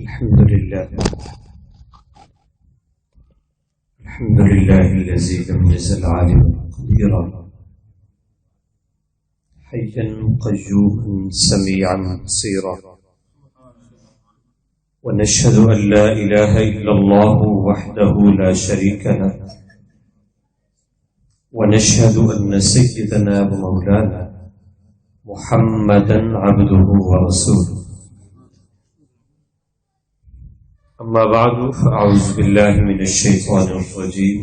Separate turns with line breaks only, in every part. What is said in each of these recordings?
الحمد لله الذي لم يزل عالما قديرا حيا قيوما سميعا بصيرا، ونشهد أن لا إله إلا الله وحده لا شريك له، ونشهد أن سيدنا ومولانا محمدا عبده ورسوله. أما بعد فأعوذ بالله من الشيطان الرجيم.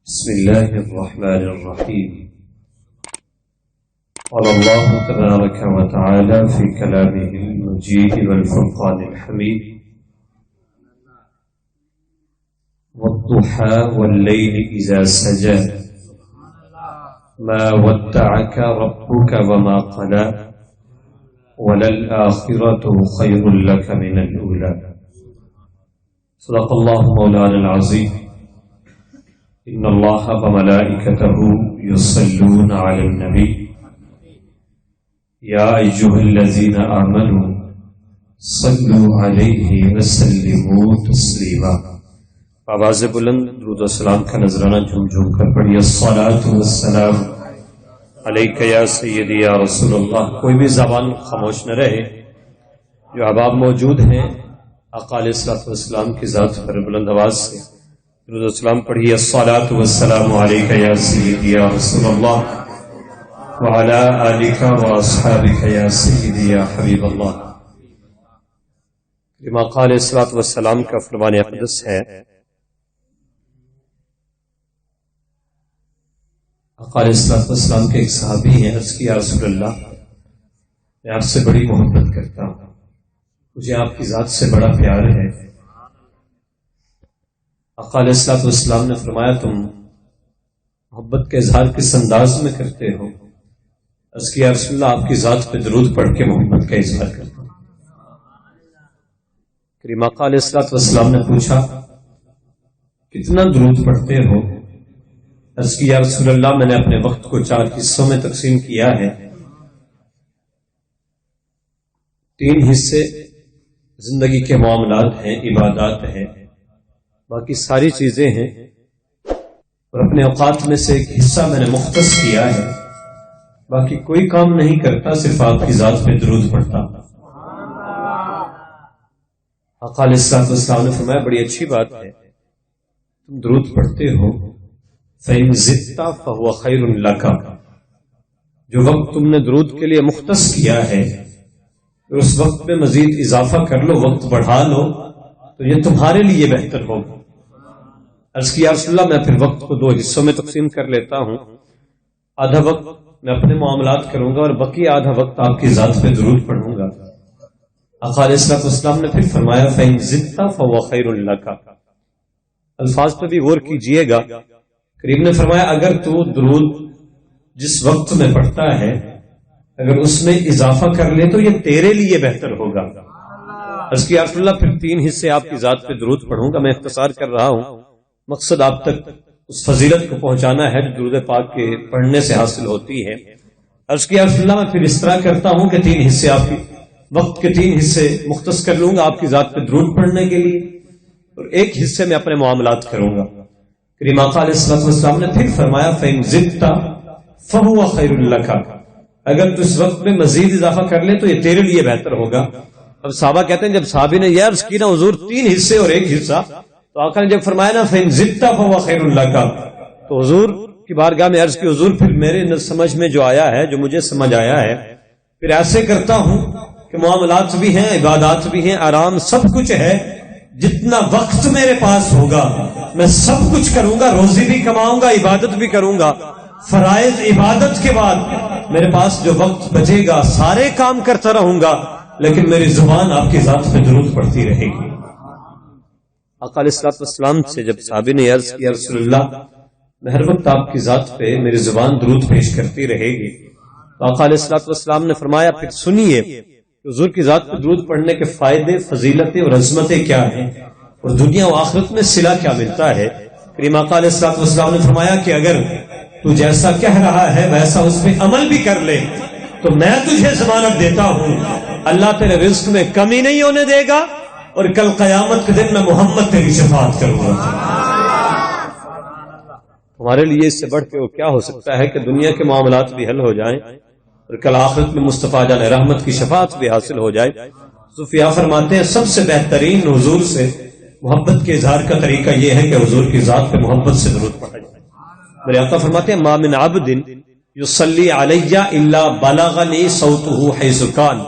بسم الله الرحمن الرحيم. قال الله تبارك وتعالى في كلامه المجيد والفرقان الحميد: والضحى والليل إذا سجى ما ودعك ربك وما قلى وللآخرة خير لك من الأولى. صدق الله مولانا العظيم. إن الله وملائكته يصلون على النبي يا أيها الذين آمنوا صلوا عليه وسلموا تسلیما. آواز بلند درود و سلام کا نذرانہ جھوم جھوم کر پڑھیے: الصلاۃ والسلام علیک یا سیدی یا رسول اللہ. کوئی بھی زبان خاموش نہ رہے. جو احباب موجود ہیں آقا علیہ الصلوۃ والسلام کی ذات پر بلند آواز سے درود و سلام پڑھیے: الصلاۃ والسلام علیک یا سیدی یا رسول اللہ وعلی آلک واصحابک یا سیدی یا حبیب اللہ. آقا علیہ الصلوۃ والسلام کا فرمان اقدس ہے. آقا علیہ السلام کے ایک صحابی ہیں. عرض کیا: یا رسول اللہ، میں آپ سے بڑی محبت کرتا ہوں، مجھے آپ کی ذات سے بڑا پیار ہے. آقا علیہ السلام نے فرمایا: تم محبت کا اظہار کس انداز میں کرتے ہو؟ عرض کیا: یا رسول اللہ، آپ کی ذات پہ درود پڑھ کے محبت کا اظہار کرتا ہوں. کریم آقا علیہ السلام نے پوچھا: کتنا درود پڑھتے ہو؟ عرض کی: یا رسول اللہ، میں نے اپنے وقت کو 4 حصوں میں تقسیم کیا ہے. 3 حصے زندگی کے معاملات ہیں، عبادات ہیں، باقی ساری چیزیں ہیں، اور اپنے اوقات میں سے ایک حصہ میں نے مختص کیا ہے. باقی کوئی کام نہیں کرتا، صرف آپ کی ذات پہ درود پڑھتا. آقا علیہ السلام نے فرمایا: بڑی اچھی بات ہے، تم درود پڑھتے ہو. فَإِن زِدْتَ فَهُوَ خَيْرٌ لَكَ. جو وقت تم نے درود کے لیے مختص کیا ہے، اس وقت میں مزید اضافہ کر لو، وقت بڑھا لو، تو یہ تمہارے لیے بہتر ہوگا. عرض کیا: یا رسول اللہ، میں پھر وقت کو 2 حصوں میں تقسیم کر لیتا ہوں. آدھا وقت میں اپنے معاملات کروں گا اور باقی آدھا وقت آپ کی ذات پہ درود پڑھوں گا. آقا علیہ السلام نے پھر فرمایا: فَإِن زِدْتَ فَهُوَ خَيْرٌ لَكَ. الفاظ پہ بھی غور کیجئے گا. کریم نے فرمایا: اگر تو درود جس وقت میں پڑھتا ہے اگر اس میں اضافہ کر لے تو یہ تیرے لیے بہتر ہوگا. عرض کیا: یا رسول اللہ، پھر 3 حصے آپ کی ذات پہ درود پڑھوں گا. میں اختصار کر رہا ہوں، مقصد آپ تک اس فضیلت کو پہنچانا ہے جو درود پاک کے پڑھنے سے حاصل ہوتی ہے. عرض کیا: یا رسول اللہ، میں پھر اس طرح کرتا ہوں کہ 3 حصے آپ کی وقت کے 3 حصے مختص کر لوں گا آپ کی ذات پہ درود پڑھنے کے لیے، اور ایک حصے میں اپنے معاملات کروں گا. کریم آقا علیہ السلام نے پھر فرمایا: فَإِن زِدْتَ فَهُوَ خَيْرٌ لَكَ. اگر تو اس وقت میں مزید اضافہ کر لے تو یہ تیرے لیے بہتر ہوگا. اب صحابہ کہتے ہیں جب صحابی نے یہ عرض کی نا حضور 3 حصے اور 1 حصہ، تو آقا نے جب فرمایا نا فَإِن زِدْتَ فَهُوَ خَيْرٌ لَكَ، تو حضور کی بارگاہ میں عرض کی: حضور پھر میرے سمجھ میں جو آیا ہے، جو مجھے سمجھ آیا ہے، پھر ایسے کرتا ہوں کہ معاملات بھی ہیں، عبادات بھی ہیں، آرام سب کچھ ہے. جتنا وقت میرے پاس ہوگا میں سب کچھ کروں گا، روزی بھی کماؤں گا، عبادت بھی کروں گا. فرائض عبادت کے بعد میرے پاس جو وقت بچے گا سارے کام کرتا رہوں گا، لیکن میری زبان آپ کی ذات پہ درود پڑھتی رہے گی. آقا علیہ السلام سے جب صحابی نے عرض کیا: رسول اللہ، میں ہر وقت آپ کی ذات پہ میری زبان درود پیش کرتی رہے گی. تو آقا علیہ السلام نے فرمایا: پھر سنیے حضور کی ذات پہ درود پڑھنے کے فائدے، فضیلتیں اور عظمتیں کیا ہیں، اور دنیا و آخرت میں صلہ کیا ملتا ہے. کریم آقا علیہ السلام نے فرمایا کہ اگر تو جیسا کہہ رہا ہے ویسا اس پہ عمل بھی کر لے تو میں تجھے ضمانت دیتا ہوں اللہ تیرے رزق میں کمی نہیں ہونے دے گا، اور کل قیامت کے دن میں محمد تیری شفاعت کروں گا۔ ہمارے لیے اس سے بڑھ کے وہ کیا ہو سکتا ہے کہ دنیا کے معاملات بھی حل ہو جائیں اور کل آخرت میں مصطفیٰ جان رحمت کی شفاعت بھی حاصل ہو جائے۔ صوفیاء فرماتے ہیں سب سے بہترین حضور سے محبت کے اظہار کا طریقہ یہ ہے کہ حضور کی ذات پہ محبت سے درود پڑھا جائے۔ میرے آقا فرماتے ہیں ما من عبد یصلی علی الا بلغنی صوته حیث کان۔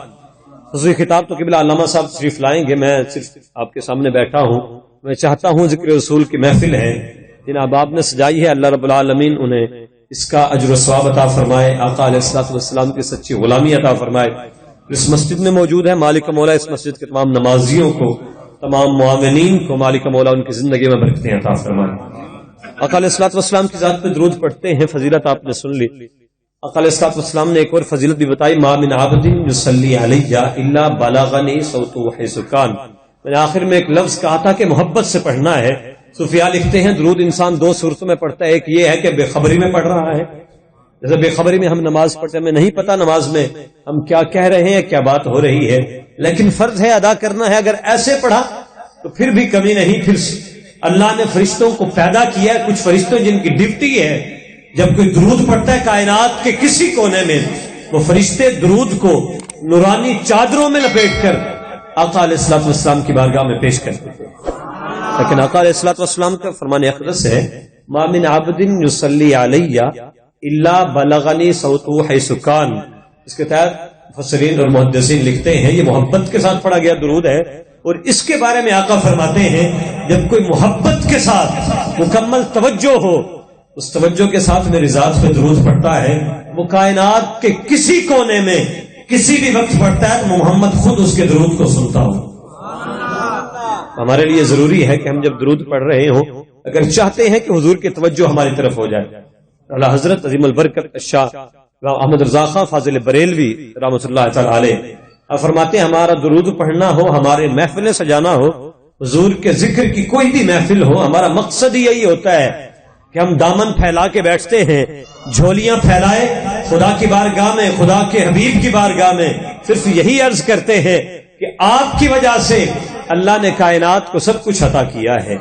حضور خطاب تو قبلہ علامہ صاحب تشریف لائیں گے، میں صرف آپ کے سامنے بیٹھا ہوں، میں چاہتا ہوں ذکر رسول کی محفل ہے جناب آپ نے سجائی ہے، اللہ رب العالمین انہیں اس کا اجر و ثواب عطا فرمائے، آقا علیہ الصلوۃ والسلام کی سچی غلامی عطا فرمائے۔ اس مسجد میں موجود ہے مالک مولا اس مسجد کے تمام نمازیوں کو، تمام معاونین کو مالک مولا ان کی زندگی میں برکتیں عطا فرمائے۔ آقا علیہ الصلوۃ والسلام کی ذات پہ درود پڑھتے ہیں، فضیلت آپ نے سن لی۔ آقا علیہ الصلوۃ والسلام نے ایک اور فضیلت بھی بتائی، ما من عبد یصلی علی الا بلغنی صوته حیث کان۔ میں نے آخر میں ایک لفظ کہا تھا کہ محبت سے پڑھنا ہے۔ صوفیاء لکھتے ہیں درود انسان دو صورتوں میں پڑھتا ہے، ایک یہ ہے کہ بے خبری میں پڑھ رہا ہے، جیسے بے خبری میں ہم نماز پڑھتے ہیں، ہمیں نہیں پتا نماز میں ہم کیا کہہ رہے ہیں، کیا بات ہو رہی ہے، لیکن فرض ہے ادا کرنا ہے۔ اگر ایسے پڑھا تو پھر بھی کمی نہیں۔ پھر اللہ نے فرشتوں کو پیدا کیا ہے، کچھ فرشتوں جن کی ڈیوٹی ہے جب کوئی درود پڑھتا ہے کائنات کے کسی کونے میں، وہ فرشتے درود کو نورانی چادروں میں لپیٹ کر آقا علیہ الصلوۃ والسلام کی بارگاہ میں پیش کرتے ہیں۔ لیکن آقا علیہ الصلوۃ والسلام کا فرمان اقدس ہے ما من عبد یصلی علی الا بلغنی صوته حیث کان۔ اس کے تحت مفسرین اور محدثین لکھتے ہیں یہ محبت کے ساتھ پڑھا گیا درود ہے، اور اس کے بارے میں آقا فرماتے ہیں جب کوئی محبت کے ساتھ مکمل توجہ ہو، اس توجہ کے ساتھ میری ذات پہ درود پڑھتا ہے، وہ کائنات کے کسی کونے میں کسی بھی وقت پڑھتا ہے تو محمد خود اس کے درود کو سنتا ہوں۔ ہمارے لیے ضروری ہے کہ ہم جب درود پڑھ رہے ہوں، اگر چاہتے ہیں کہ حضور کی توجہ ہماری طرف ہو جائے، اللہ حضرت عظیم البرکت شاہ احمد رضا خان فاضل بریلوی رحمۃ اللہ تعالی علیہ فرماتے ہیں ہمارا درود پڑھنا ہو، ہمارے محفلیں سجانا ہو، حضور کے ذکر کی کوئی بھی محفل ہو، ہمارا مقصد ہی یہی ہوتا ہے کہ ہم دامن پھیلا کے بیٹھتے ہیں، جھولیاں پھیلائے خدا کی بارگاہ میں، خدا کے حبیب کی بارگاہ میں، صرف یہی عرض کرتے ہیں کہ آپ کی وجہ سے اللہ نے کائنات کو سب کچھ عطا کیا ہے،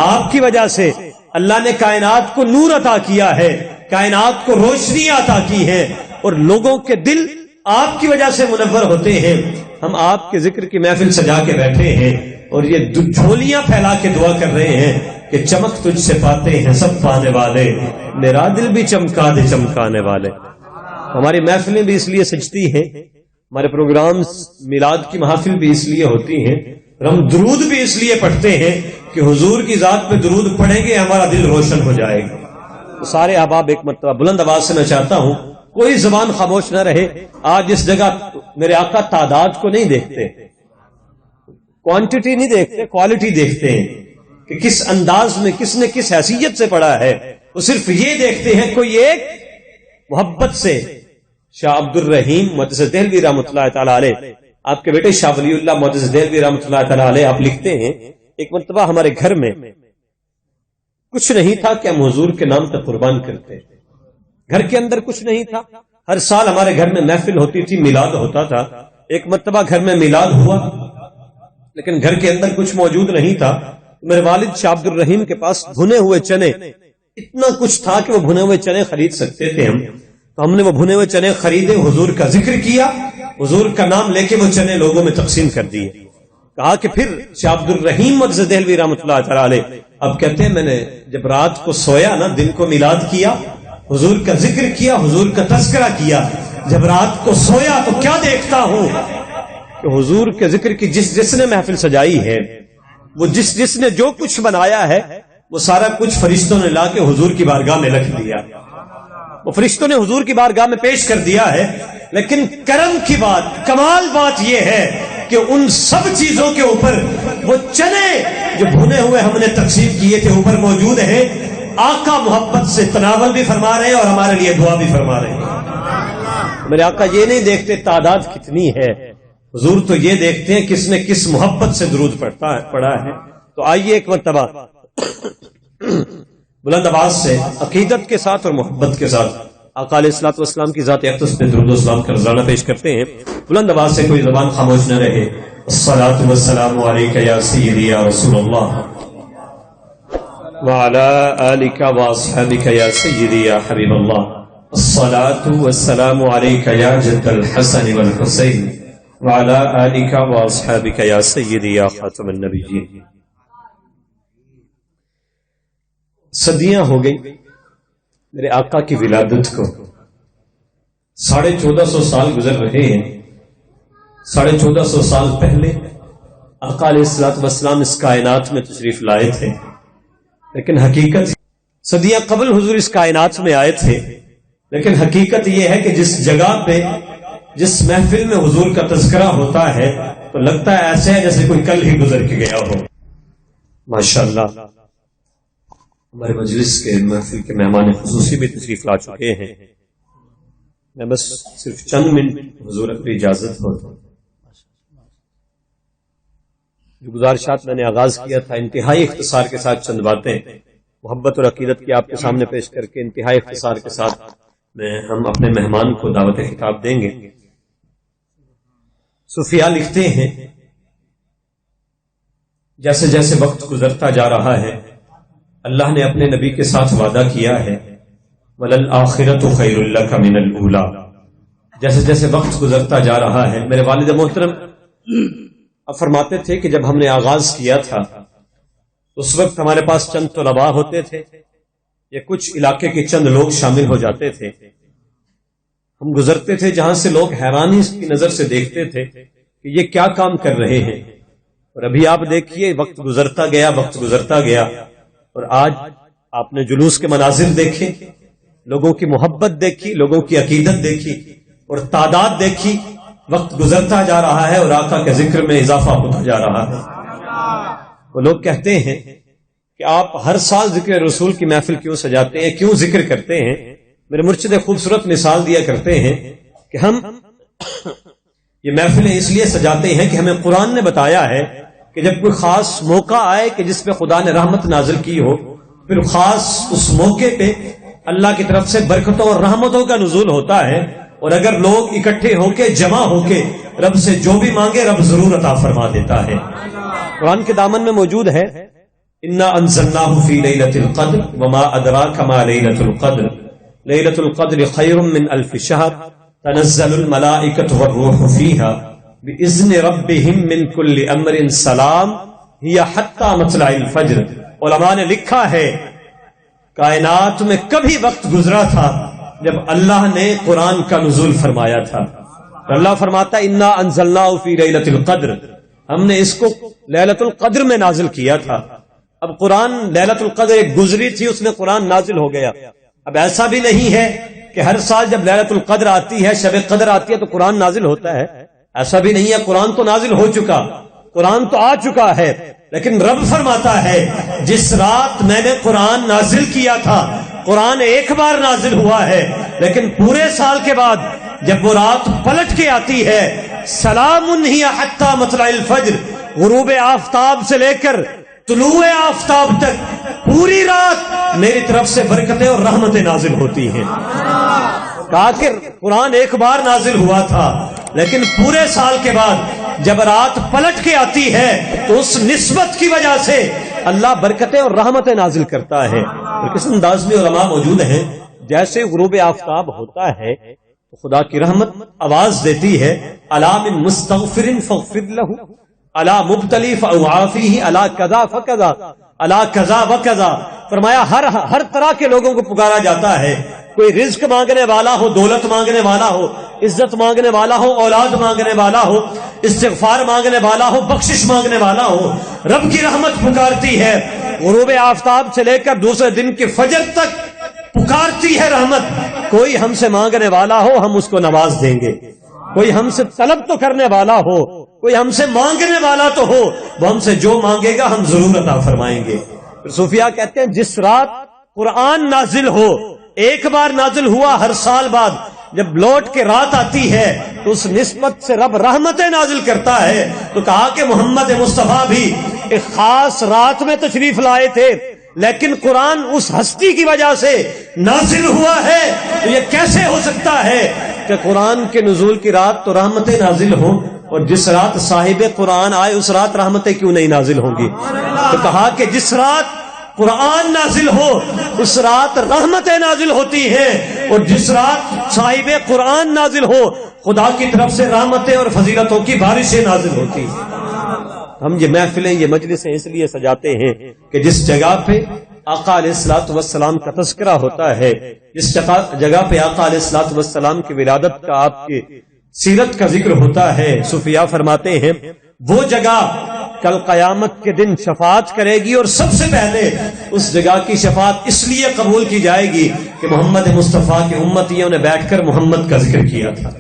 آپ کی وجہ سے اللہ نے کائنات کو نور عطا کیا ہے، کائنات کو روشنی عطا کی ہے، اور لوگوں کے دل آپ کی وجہ سے منور ہوتے ہیں۔ ہم آپ کے ذکر کی محفل سجا کے بیٹھے ہیں اور یہ جھولیاں پھیلا کے دعا کر رہے ہیں کہ چمک تجھ سے پاتے ہیں سب پانے والے، میرا دل بھی چمکا دے چمکانے والے۔ ہماری محفلیں بھی اس لیے سجتی ہیں، ہمارے پروگرام میلاد کی محافل بھی اس لیے ہوتی ہیں، ہم درود بھی اس لیے پڑھتے ہیں کہ حضور کی ذات پہ درود پڑھیں گے ہمارا دل روشن ہو جائے گا۔ تو سارے احباب ایک مرتبہ بلند آواز سے میں چاہتا ہوں کوئی زبان خاموش نہ رہے۔ آج اس جگہ میرے آقا تعداد کو نہیں دیکھتے، کوانٹٹی نہیں دیکھتے، کوالٹی دیکھتے ہیں کہ کس انداز میں کس نے کس حیثیت سے پڑھا ہے، وہ صرف یہ دیکھتے ہیں کوئی ایک محبت سے۔ شاہ عبد الرحیم محدث دہلوی رحمۃ اللہ تعالی علیہ، آپ کے بیٹے شاہ ولی اللہ محدث دہلوی رحمۃ اللہ تعالی علیہ، آپ لکھتے ہیں ایک مرتبہ ہمارے گھر میں کچھ نہیں تھا کہ ہم حضور کے نام پہ قربان کرتے، گھر کے اندر کچھ نہیں تھا، ہر سال ہمارے گھر میں محفل ہوتی تھی، میلاد ہوتا تھا۔ ایک مرتبہ گھر میں میلاد ہوا لیکن گھر کے اندر کچھ موجود نہیں تھا، میرے والد شاہ عبد الرحیم کے پاس بھنے ہوئے چنے، اتنا کچھ تھا کہ وہ بھنے ہوئے چنے خرید سکتے تھے ہم، تو ہم نے وہ بھنے ہوئے چنے خریدے، حضور کا ذکر کیا، حضور کا نام لے کے وہ چنے لوگوں میں تقسیم کر دیے۔ کہا کہ پھر شاہ عبد الرحیم محدث دہلوی رحمۃ اللہ تعالی علیہ اب کہتے ہیں میں نے جب رات کو سویا نا، دن کو میلاد کیا، حضور کا ذکر کیا، حضور کا تذکرہ کیا، جب رات کو سویا تو کیا دیکھتا ہوں کہ حضور کے ذکر کی جس نے محفل سجائی ہے، وہ جس نے جو کچھ بنایا ہے، وہ سارا کچھ فرشتوں نے لا کے حضور کی بارگاہ میں رکھ دیا، وہ فرشتوں نے حضور کی بارگاہ میں پیش کر دیا ہے۔ لیکن کرم کی بات، کمال بات یہ ہے کہ ان سب چیزوں کے اوپر وہ چنے جو بھنے ہوئے ہم نے تقسیم کیے تھے اوپر موجود ہیں، آقا محبت سے تناول بھی فرما رہے ہیں اور ہمارے لیے دعا بھی فرما رہے ہیں۔ میرے آقا یہ نہیں دیکھتے تعداد کتنی ہے، حضور تو یہ دیکھتے ہیں کس نے کس محبت سے درود پڑھا ہے۔ تو آئیے ایک مرتبہ بلند آواز سے عقیدت کے ساتھ اور محبت کے ساتھ آقا علیہ الصلوۃ والسلام کی ذات اقدس پہ درود و سلام کا نذرانہ پیش کرتے ہیں. بلند آواز سے کوئی زبان خاموش نہ رہے. الصلاۃ والسلام علیک یا سیدی یا رسول اللہ وعلی آلک واصحابک یا سیدی یا حبیب اللہ. الصلاۃ والسلام علیک یا جد الحسن والحسین وعلی آلک واصحابک یا سیدی یا خاتم النبیین. صدیاں ہو گئی میرے آقا کی ولادت کو، 1450 سال گزر رہے ہیں. 1450 سال پہلے آقا علیہ الصلوۃ والسلام اس کائنات میں تشریف لائے تھے، لیکن حقیقت صدیاں قبل حضور اس کائنات میں آئے تھے. لیکن حقیقت یہ ہے کہ جس جگہ پہ جس محفل میں حضور کا تذکرہ ہوتا ہے تو لگتا ہے ایسے ہے جیسے کوئی کل ہی گزر کے گیا ہو. ماشاءاللہ ہمارے مجلس کے محفل کے مہمان خصوصی بھی تشریف لا چکے ہیں. میں بس صرف چند منٹ حضور اپنی اجازت ہو تو جو گزارشات میں نے آغاز کیا تھا انتہائی اختصار کے ساتھ چند باتیں محبت اور عقیدت کی آپ کے سامنے پیش کر کے انتہائی اختصار کے ساتھ ہم اپنے مہمان کو دعوت خطاب دیں گے. صوفیاء لکھتے ہیں جیسے جیسے وقت گزرتا جا رہا ہے اللہ نے اپنے نبی کے ساتھ وعدہ کیا ہے وَلَلْآخِرَةُ خَيْرٌ لَكَ مِنَ الْأُولَىٰ. جیسے جیسے وقت گزرتا جا رہا ہے میرے والد محترم اب فرماتے تھے کہ جب ہم نے آغاز کیا تھا اس وقت ہمارے پاس چند طلباء ہوتے تھے یا کچھ علاقے کے چند لوگ شامل ہو جاتے تھے. ہم گزرتے تھے جہاں سے لوگ حیرانی کی نظر سے دیکھتے تھے کہ یہ کیا کام کر رہے ہیں. اور ابھی آپ دیکھیے وقت گزرتا گیا اور آج آپ نے جلوس کے مناظر دیکھے، لوگوں کی محبت دیکھی، لوگوں کی عقیدت دیکھی اور تعداد دیکھی. وقت گزرتا جا رہا ہے اور آقا کے ذکر میں اضافہ ہوتا جا رہا ہے. وہ لوگ کہتے ہیں کہ آپ ہر سال ذکر رسول کی محفل کیوں سجاتے ہیں، کیوں ذکر کرتے ہیں. میرے مرشد خوبصورت مثال دیا کرتے ہیں کہ ہم یہ محفلیں اس لیے سجاتے ہیں کہ ہمیں قرآن نے بتایا ہے کہ جب کوئی خاص موقع آئے کہ جس پہ خدا نے رحمت نازل کی ہو پھر خاص اس موقع پہ اللہ کی طرف سے برکتوں اور رحمتوں کا نزول ہوتا ہے. اور اگر لوگ اکٹھے ہو کے جمع ہو کے رب سے جو بھی مانگے رب ضرور عطا فرما دیتا ہے. قرآن کے دامن میں موجود ہے انا انزلناہ فی لیلۃ القدر وما ادراک ما لیلۃ القدر لیلۃ القدر خیر من الف شہر تنزل الملائکۃ والروح فیہا باذن ربہم من کل امر سلام ہی حتی مطلع الفجر. علماء نے لکھا ہے کائنات میں کبھی وقت گزرا تھا جب اللہ نے قرآن کا نزول فرمایا تھا. اللہ فرماتا انا انزلناہ فی لیلۃ القدر، ہم نے اس کو لیلۃ القدر میں نازل کیا تھا. اب قرآن لیلۃ القدر ایک گزری تھی اس میں قرآن نازل ہو گیا. اب ایسا بھی نہیں ہے کہ ہر سال جب لیلۃ القدر آتی ہے شب قدر آتی ہے تو قرآن نازل ہوتا ہے. ایسا بھی نہیں ہے، قرآن تو نازل ہو چکا، قرآن تو آ چکا ہے. لیکن رب فرماتا ہے جس رات میں نے قرآن نازل کیا تھا قرآن ایک بار نازل ہوا ہے لیکن پورے سال کے بعد جب وہ رات پلٹ کے آتی ہے سلام ہی حتی مطلع الفجر، غروب آفتاب سے لے کر طلوع آفتاب تک پوری رات میری طرف سے برکتیں اور رحمتیں نازل ہوتی ہیں. کہا کہ قرآن ایک بار نازل ہوا تھا لیکن پورے سال کے بعد جب رات پلٹ کے آتی ہے تو اس نسبت کی وجہ سے اللہ برکتیں اور رحمتیں نازل کرتا ہے. اور کس انداز میں علماء موجود ہیں جیسے غروب آفتاب ہوتا ہے تو خدا کی رحمت آواز دیتی ہے الا من مستغفر فاغفر له الا مبتلی فاعافیہ الا کذا فکذا الا کذا وکذا. فرمایا ہر طرح کے لوگوں کو پکارا جاتا ہے. کوئی رزق مانگنے والا ہو، دولت مانگنے والا ہو، عزت مانگنے والا ہو، اولاد مانگنے والا ہو، استغفار مانگنے والا ہو، بخشش مانگنے والا ہو، رب کی رحمت پکارتی ہے. غروب آفتاب سے لے کر دوسرے دن کے فجر تک پکارتی ہے رحمت. کوئی ہم سے مانگنے والا ہو ہم اس کو نواز دیں گے، کوئی ہم سے طلب تو کرنے والا ہو، کوئی ہم سے مانگنے والا تو ہو، وہ ہم سے جو مانگے گا ہم ضرور عطا فرمائیں گے. صوفیاء کہتے ہیں جس رات قرآن نازل ہو، ایک بار نازل ہوا ہر سال بعد جب لوٹ کے رات آتی ہے تو اس نسبت سے رب رحمتیں نازل کرتا ہے. تو کہا کہ محمد مصطفیٰ بھی ایک خاص رات میں تشریف لائے تھے لیکن قرآن اس ہستی کی وجہ سے نازل ہوا ہے، تو یہ کیسے ہو سکتا ہے کہ قرآن کے نزول کی رات تو رحمتیں نازل ہوں، اور جس رات صاحب قرآن آئے اس رات رحمتیں کیوں نہیں نازل ہوں گی؟ تو کہا کہ جس رات قرآن نازل ہو اس رات رحمتیں نازل ہوتی ہیں، اور جس رات صاحب قرآن نازل ہو خدا کی طرف سے رحمتیں اور فضیلتوں کی بارشیں نازل ہوتی ہیں۔ ہم یہ محفلیں، یہ مجلسیں اس لیے سجاتے ہیں کہ جس جگہ پہ آقا علیہ الصلوۃ والسلام کا تذکرہ ہوتا ہے، جس جگہ پہ آقا علیہ الصلوۃ والسلام کی ولادت کا، آپ کی سیرت کا ذکر ہوتا ہے، صوفیاء فرماتے ہیں وہ جگہ کل قیامت کے دن شفاعت کرے گی، اور سب سے پہلے اس جگہ کی شفاعت اس لیے قبول کی جائے گی کہ محمد مصطفیٰ کے امتیوں نے بیٹھ کر محمد کا ذکر کیا تھا۔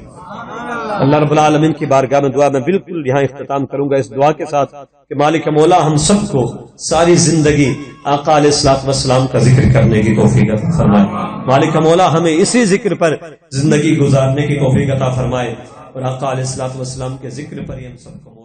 اللہ رب العالمین کی بارگاہ میں دعا میں بالکل یہاں اختتام کروں گا اس دعا کے ساتھ کہ مالک مولا ہم سب کو ساری زندگی آقا علیہ الصلوۃ والسلام کا ذکر کرنے کی توفیق عطا فرمائے۔ مالک مولا ہمیں اسی ذکر پر زندگی گزارنے کی توفیق عطا فرمائے، اور آقا علیہ الصلوۃ والسلام کے ذکر پر ہی ہم سب کو